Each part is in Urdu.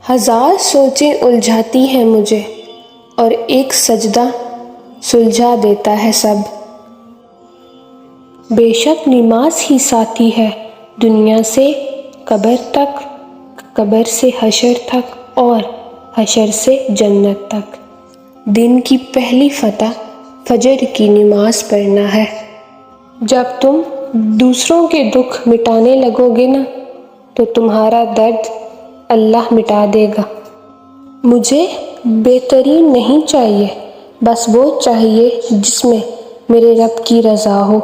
ہزار سوچیں الجھاتی ہیں مجھے اور ایک سجدہ سلجھا دیتا ہے سب۔ بے شک نماز ہی ساتھی ہے دنیا سے قبر تک، قبر سے حشر تک اور حشر سے جنت تک۔ دن کی پہلی فتح فجر کی نماز پڑھنا ہے۔ جب تم دوسروں کے دکھ مٹانے لگو گے نا تو تمہارا درد اللہ مٹا دے گا۔ مجھے بہترین نہیں چاہیے، بس وہ چاہیے جس میں میرے رب کی رضا ہو۔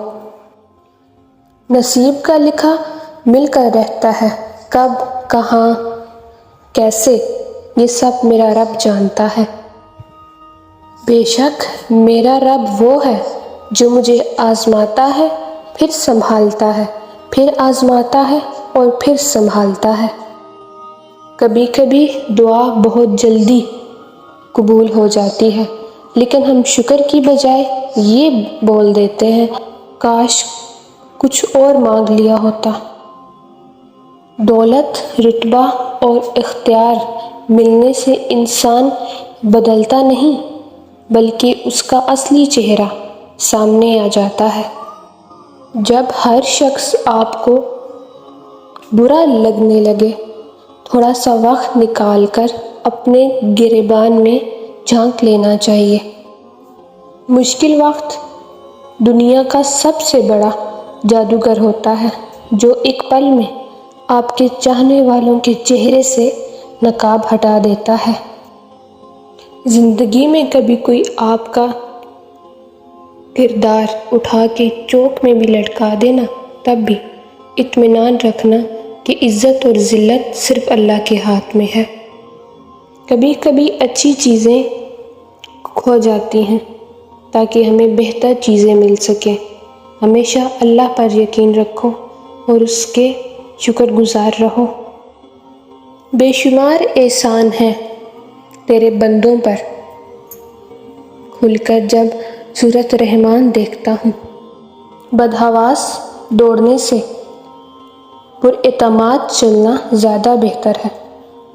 نصیب کا لکھا مل کر رہتا ہے، کب، کہاں، کیسے، یہ سب میرا رب جانتا ہے۔ بے شک میرا رب وہ ہے جو مجھے آزماتا ہے پھر سنبھالتا ہے، پھر آزماتا ہے اور پھر سنبھالتا ہے۔ کبھی کبھی دعا بہت جلدی قبول ہو جاتی ہے، لیکن ہم شکر کی بجائے یہ بول دیتے ہیں کاش کچھ اور مانگ لیا ہوتا۔ دولت، رتبہ اور اختیار ملنے سے انسان بدلتا نہیں، بلکہ اس کا اصلی چہرہ سامنے آ جاتا ہے۔ جب ہر شخص آپ کو برا لگنے لگے، تھوڑا سا وقت نکال کر اپنے گریبان میں جھانک لینا چاہیے۔ مشکل وقت دنیا کا سب سے بڑا جادوگر ہوتا ہے جو ایک پل میں آپ کے چاہنے والوں کے چہرے سے نقاب ہٹا دیتا ہے۔ زندگی میں کبھی کوئی آپ کا کردار اٹھا کے چوک میں بھی لٹکا دینا، تب بھی اطمینان رکھنا کہ عزت اور ذلت صرف اللہ کے ہاتھ میں ہے۔ کبھی کبھی اچھی چیزیں کھو جاتی ہیں تاکہ ہمیں بہتر چیزیں مل سکیں۔ ہمیشہ اللہ پر یقین رکھو اور اس کے شکر گزار رہو۔ بے شمار احسان ہیں تیرے بندوں پر، کھل کر جب صورت رحمان دیکھتا ہوں۔ بدحواس دوڑنے سے پراعتماد چلنا زیادہ بہتر ہے،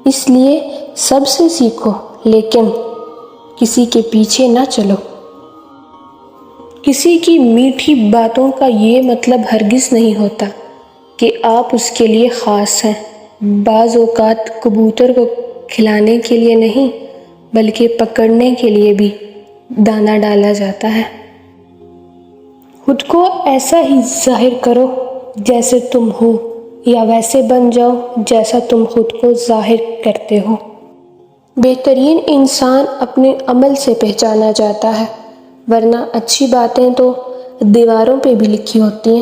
اس لیے سب سے سیکھو لیکن کسی کے پیچھے نہ چلو۔ کسی کی میٹھی باتوں کا یہ مطلب ہرگز نہیں ہوتا کہ آپ اس کے لیے خاص ہیں۔ بعض اوقات کبوتر کو کھلانے کے لیے نہیں بلکہ پکڑنے کے لیے بھی دانہ ڈالا جاتا ہے۔ خود کو ایسا ہی ظاہر کرو جیسے تم ہو، یا ویسے بن جاؤ جیسا تم خود کو ظاہر کرتے ہو۔ بہترین انسان اپنے عمل سے پہچانا جاتا ہے، ورنہ اچھی باتیں تو دیواروں پہ بھی لکھی ہوتی ہیں۔